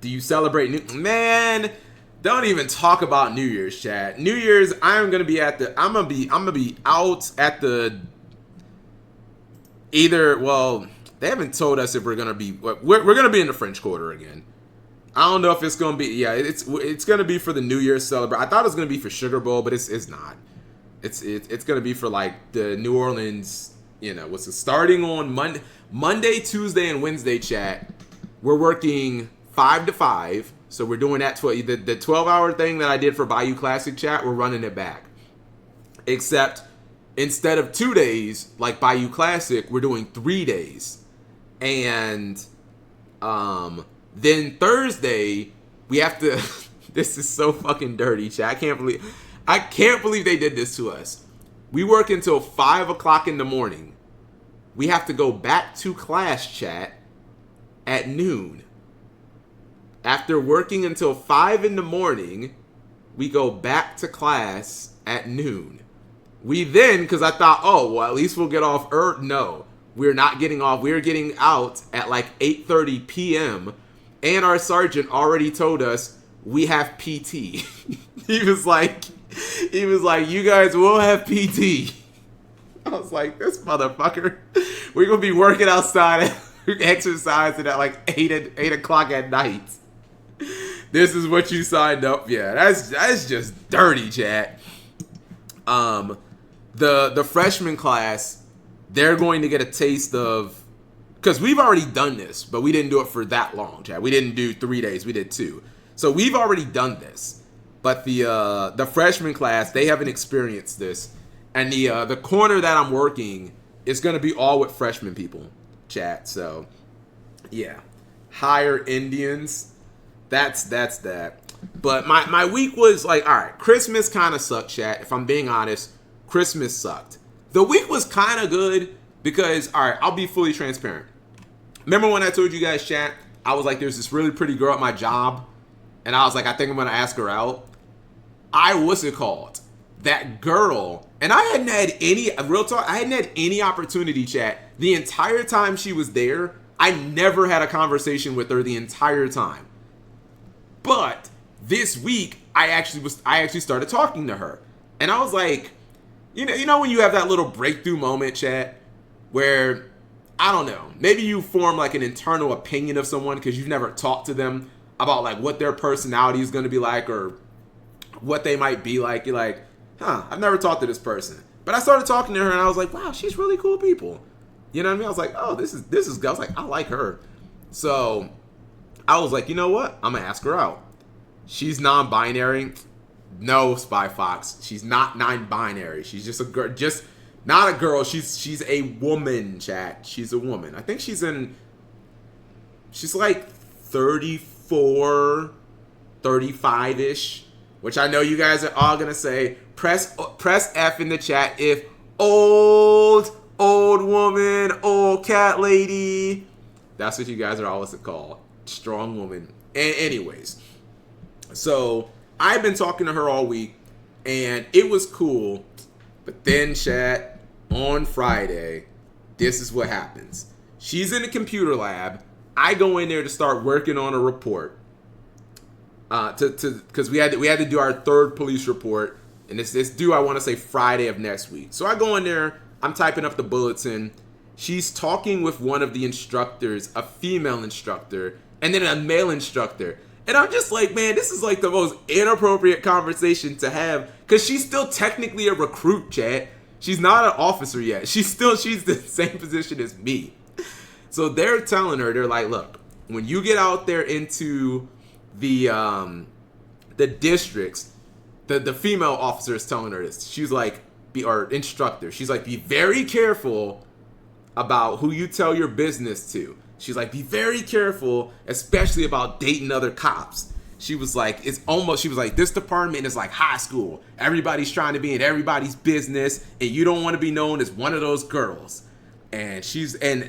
Do you celebrate Man, don't even talk about New Year's, chat. New Year's, I'm gonna be out at the either. Well, they haven't told us if we're gonna be. We're gonna be in the French Quarter again. I don't know if it's gonna be. Yeah, it's gonna be for the New Year's celebration. I thought it was gonna be for Sugar Bowl, but it's not. It's gonna be for like the New Orleans. What's it, starting on Monday, Tuesday, and Wednesday. Chat. We're working 5 to 5. So we're doing that the 12-hour thing that I did for Bayou Classic, chat. We're running it back. Except instead of 2 days like Bayou Classic, we're doing 3 days. And then Thursday we have to. This is so fucking dirty, chat. I can't believe they did this to us. We work until 5 o'clock in the morning. We have to go back to class, chat, at noon. After working until 5 in the morning, we go back to class at noon. We then, because I thought, oh, well, at least we'll get off early. No, we're not getting off. We're getting out at like 8:30 p.m. And our sergeant already told us we have PT. He was like, you guys will have PT. I was like, this motherfucker. We're going to be working outside, exercising at like 8 o'clock at night. This is what you signed up. Yeah, that's just dirty, chat. The freshman class, they're going to get a taste of, because we've already done this, but we didn't do it for that long, chat. We didn't do 3 days, we did 2. So we've already done this. But the freshman class, they haven't experienced this. And the corner that I'm working is going to be all with freshman people, chat. So, yeah. Hire Indians. That's that. But my week was like, all right, Christmas kind of sucked, chat. If I'm being honest, Christmas sucked. The week was kind of good because, all right, I'll be fully transparent. Remember when I told you guys, chat, I was like, there's this really pretty girl at my job, and I was like, I think I'm going to ask her out. That girl, and I hadn't had any, real talk, I hadn't had any opportunity, chat. The entire time she was there, I never had a conversation with her the entire time. But this week, I actually started talking to her. And I was like, you know when you have that little breakthrough moment, chat, where, I don't know, maybe you form like an internal opinion of someone because you've never talked to them about like what their personality is going to be like or what they might be like. You're like, I've never talked to this person. But I started talking to her and I was like, wow, she's really cool people. You know what I mean? I was like, oh, this is, I was like, I like her. So I was like, you know what? I'm going to ask her out. She's non-binary. No, Spy Fox. She's not non-binary. She's just a girl. Just not a girl. She's a woman, chat. She's a woman. I think she's like 34, 35-ish. Which I know you guys are all going to say, press F in the chat if old woman, old cat lady. That's what you guys are always called. Strong woman. Anyways. So, I've been talking to her all week, and it was cool. But then, chat, on Friday, this is what happens. She's in the computer lab. I go in there to start working on a report. Because we had to do our third police report, and it's due, I want to say, Friday of next week. So I go in there, I'm typing up the bulletin. She's talking with one of the instructors, a female instructor, and then a male instructor. And I'm just like, man, this is like the most inappropriate conversation to have, because she's still technically a recruit, chat. She's not an officer yet. She's the same position as me. So they're telling her, they're like, look, when you get out there into the districts, the female officer is telling her this. She's like, or instructor, she's like, be very careful about who you tell your business to. She's like, be very careful, especially about dating other cops. She was like, this department is like high school. Everybody's trying to be in everybody's business, and you don't want to be known as one of those girls. And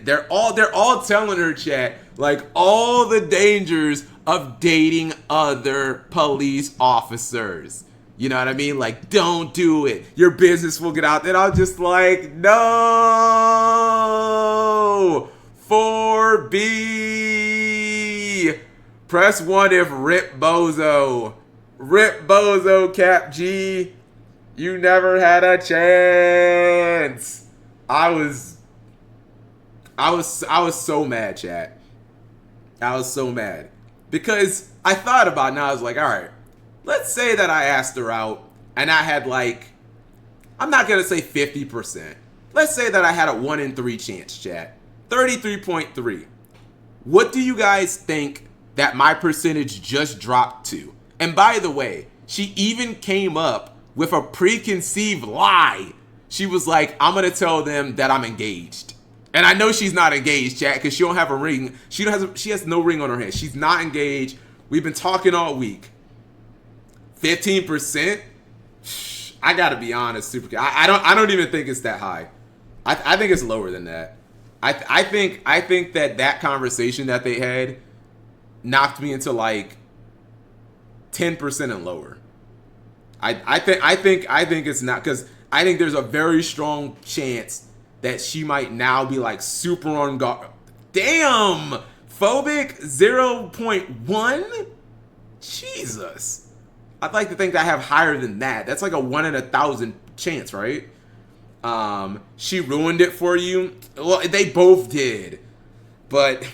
they're all telling her, chat, like all the dangers of dating other police officers. You know what I mean? Like, don't do it. Your business will get out there. And I'm just like, no. 4B. Press 1 if Rip Bozo. Rip Bozo, Cap G. You never had a chance. I was so mad, chat. I was so mad. Because I thought about it and I was like, all right, let's say that I asked her out and I had like, I'm not going to say 50%. Let's say that I had a 1 in 3 chance, chat. 33.3. What do you guys think that my percentage just dropped to? And by the way, she even came up with a preconceived lie. She was like, I'm going to tell them that I'm engaged. And I know she's not engaged, chat, because she don't have a ring. She has no ring on her hand. She's not engaged. We've been talking all week. 15%? I gotta be honest, super. I don't even think it's that high. I think it's lower than that. I think that conversation that they had knocked me into like 10% and lower. I think it's not, because I think there's a very strong chance that she might now be like super on guard. Damn, phobic 0.1. Jesus. I'd like to think that I have higher than that. That's like a 1 in 1,000 chance, right? She ruined it for you. Well, they both did. But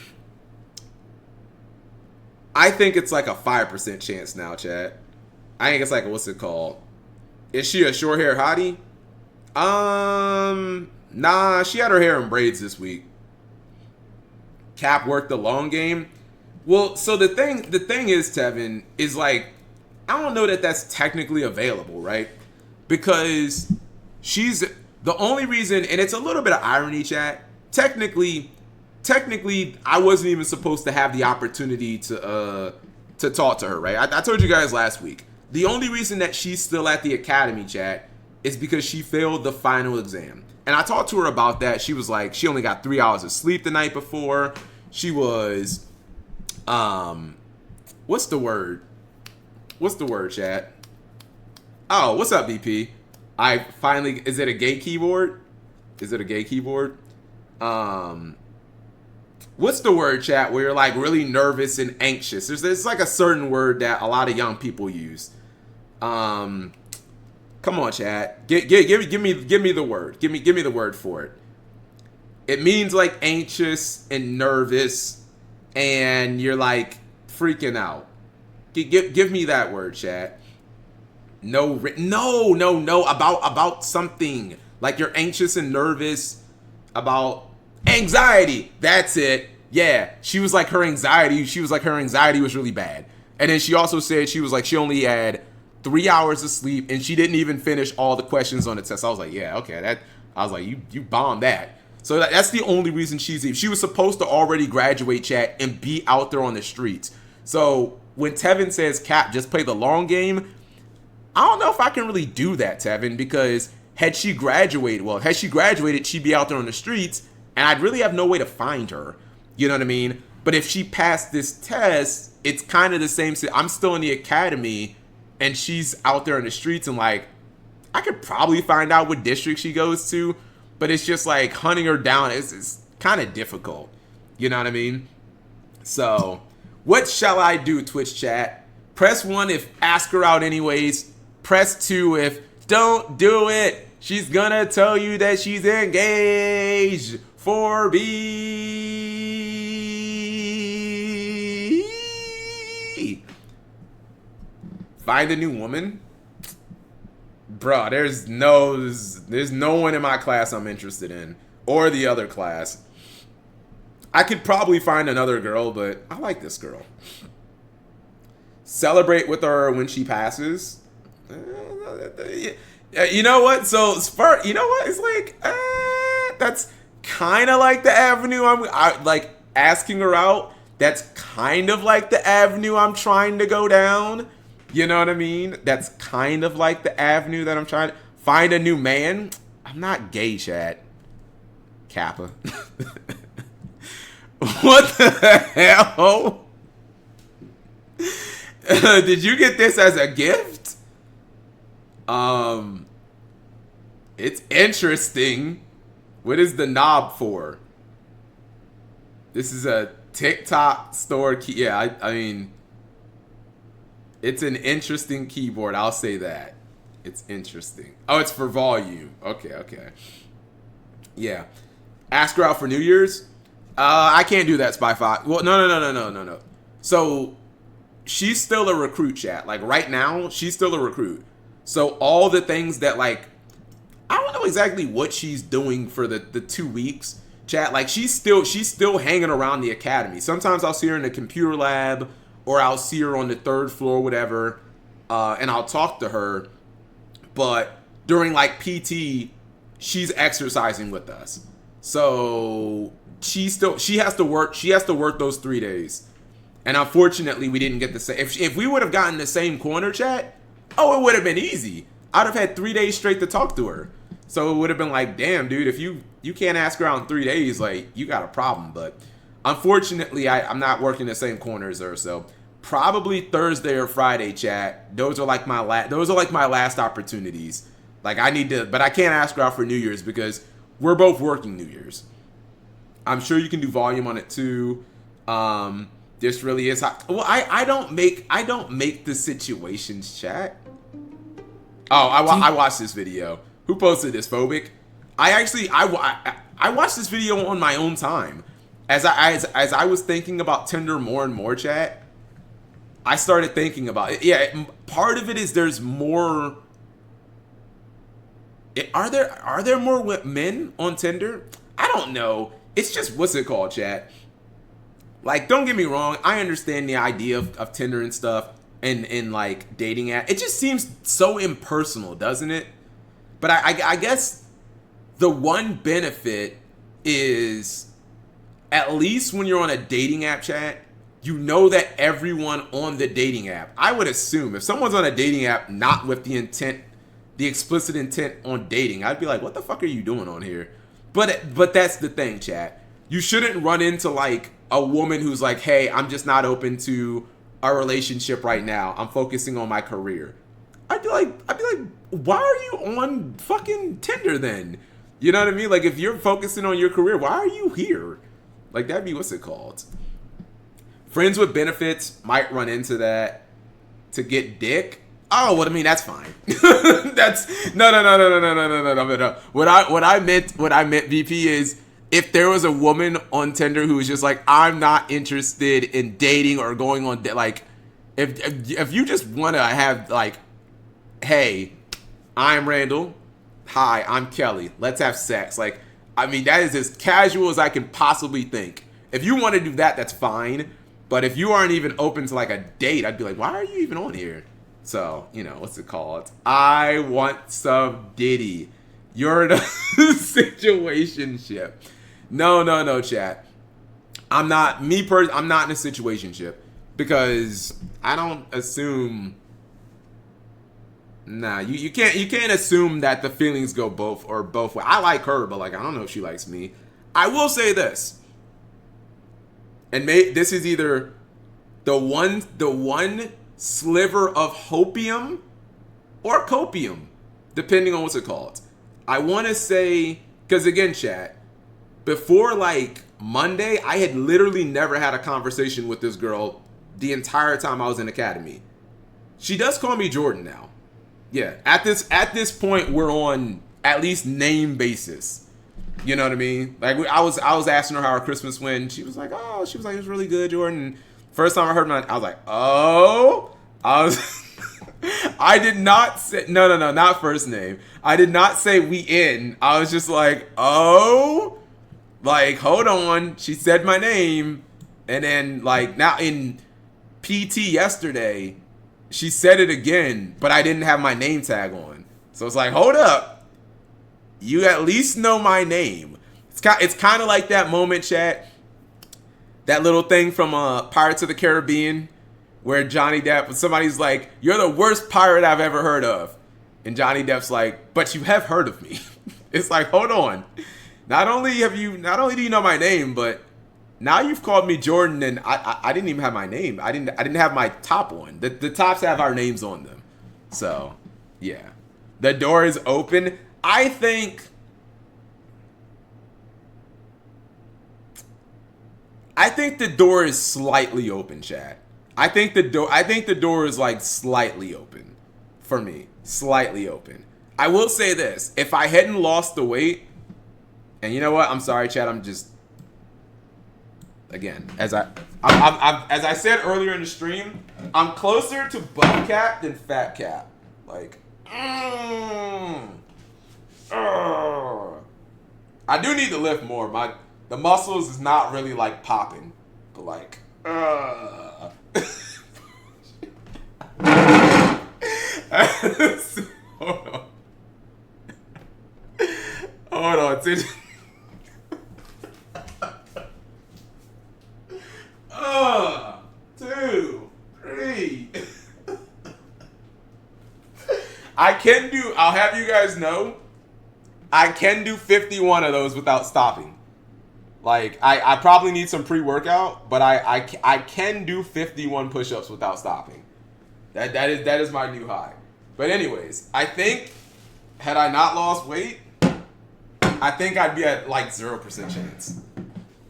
I think it's like a 5% chance now, chat. I think it's like, what's it called? Is she a short hair hottie? Nah, she had her hair in braids this week. Cap worked the long game. Well, so the thing is, Tevin, is like, I don't know that that's technically available, right? Because she's the only reason, and it's a little bit of irony, chat. Technically, I wasn't even supposed to have the opportunity to talk to her, right? I told you guys last week. The only reason that she's still at the academy, chat, is because she failed the final exam. And I talked to her about that. She was like, she only got 3 hours of sleep the night before. She was, what's the word? What's the word, chat? Oh, what's up, BP? Is it a gay keyboard? Is it a gay keyboard? What's the word, chat, where you're like really nervous and anxious? There's like a certain word that a lot of young people use. Come on, chat. Give me the word. Give me the word for it. It means like anxious and nervous, and you're like freaking out. Give me that word, chat. No, about something. Like you're anxious and nervous about anxiety. That's it. Yeah, she was like her anxiety was really bad. And then she also said she was like she only had 3 hours of sleep and she didn't even finish all the questions on the test. I was like, yeah, okay. I was like, you bombed that. So that's the only reason she was supposed to already graduate, chat, and be out there on the streets. So when Tevin says, Cap, just play the long game, I don't know if I can really do that, Tevin, because had she graduated, she'd be out there on the streets, and I'd really have no way to find her. You know what I mean? But if she passed this test, it's kind of the same. I'm still in the academy, and she's out there on the streets, and like, I could probably find out what district she goes to, but it's just like hunting her down. It's kind of difficult. You know what I mean? So, what shall I do, Twitch chat? Press 1 if ask her out anyways. Press 2 if don't do it. She's gonna tell you that she's engaged. 4B. Find a new woman? Bruh, there's no one in my class I'm interested in. Or the other class. I could probably find another girl, but I like this girl. Celebrate with her when she passes. You know what? So, you know what? It's like, that's kind of like the avenue I like asking her out. That's kind of like the avenue I'm trying to go down. You know what I mean? That's kind of like the avenue that I'm trying to find a new man. I'm not gay, chat. Kappa. What the hell? Did you get this as a gift? It's interesting. What is the knob for? This is a TikTok store key. Yeah, I mean, it's an interesting keyboard. I'll say that. It's interesting. Oh, it's for volume. Okay. Yeah. Ask her out for New Year's. I can't do that, Spy Fox. Well, no. So she's still a recruit, chat. Like right now, she's still a recruit. So all the things that like, I don't know exactly what she's doing for the 2 weeks, chat. Like she's still hanging around the academy. Sometimes I'll see her in the computer lab, or I'll see her on the 3rd floor, whatever, and I'll talk to her. But during like PT, she's exercising with us. So she has to work those 3 days. And unfortunately, we didn't get the same. If we would have gotten the same corner, chat, oh, it would have been easy. I'd have had 3 days straight to talk to her. So it would have been like, damn, dude, if you can't ask her out in 3 days, like, you got a problem. But unfortunately, I'm not working the same corner as her. So probably Thursday or Friday, chat. Those are like my last opportunities. Like I need to, but I can't ask her out for New Year's because we're both working New Year's. I'm sure you can do volume on it too. This really is hot. Well, I don't make the situations, chat. Oh, I watched this video. Who posted this? Phobic. I watched this video on my own time. As I was thinking about Tinder more and more, chat, I started thinking about it. Yeah, part of it is there's more. Are there more men on Tinder? I don't know. It's just, what's it called, chat? Like, don't get me wrong. I understand the idea of Tinder and stuff and like dating app. It just seems so impersonal, doesn't it? But I guess the one benefit is, at least when you're on a dating app, chat, you know that everyone on the dating app, I would assume, if someone's on a dating app not with the explicit intent on dating, I'd be like, what the fuck are you doing on here? But that's the thing, chat. You shouldn't run into like a woman who's like, hey, I'm just not open to a relationship right now. I'm focusing on my career. I'd be like, why are you on fucking Tinder then? You know what I mean? Like, if you're focusing on your career, why are you here? Like, that'd be, what's it called? Friends with benefits might run into that to get dick. Oh, well, I mean, that's fine. That's no. What I meant, VP, is if there was a woman on Tinder who was just like, I'm not interested in dating or going on, like, if you just want to have like, hey, I'm Randall. Hi, I'm Kelly. Let's have sex. Like, I mean, that is as casual as I can possibly think. If you want to do that, that's fine. But if you aren't even open to like a date, I'd be like, why are you even on here? So, you know, what's it called? I want some Diddy. You're in a situationship. No, chat. I'm not in a situationship because I don't assume. Nah, you can't assume that the feelings go both ways. I like her, but like I don't know if she likes me. I will say this, and this is either the one sliver of hopium or copium, depending on what's it called. I want to say, because again, chat, before like Monday, I had literally never had a conversation with this girl the entire time I was in academy. She does call me Jordan now. Yeah, at this point, we're on at least name basis. You know what I mean? Like I was asking her how her Christmas went. She was like, it was really good, Jordan. First time I heard I was like, oh, I did not say no, not first name. I did not say we in. I was just like, oh, like hold on. She said my name, and then like now in PT yesterday, she said it again, but I didn't have my name tag on. So it's like, hold up. You at least know my name. It's kind of like that moment, chat. That little thing from Pirates of the Caribbean where Johnny Depp, somebody's like, you're the worst pirate I've ever heard of. And Johnny Depp's like, but you have heard of me. It's like, hold on. Not only do you know my name, but now you've called me Jordan, and I didn't even have my name. I didn't have my top on. The tops have our names on them. So, yeah. The door is open. I think I think the door is slightly open, Chad. I think the door is like slightly open for me. Slightly open. I will say this. If I hadn't lost the weight, and you know what? I'm sorry, Chad. I'm just again, as I said earlier in the stream, I'm closer to buff cap than fat cap. Like, I do need to lift more. The muscles is not really like popping, but like, hold on. Hold on. 2, 3. I'll have you guys know, I can do 51 of those without stopping. Like, I probably need some pre-workout, but I can do 51 push-ups without stopping. That is my new high. But anyways, I think, had I not lost weight, I think I'd be at like 0% chance.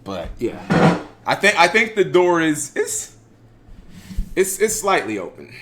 But yeah. I think the door is slightly open.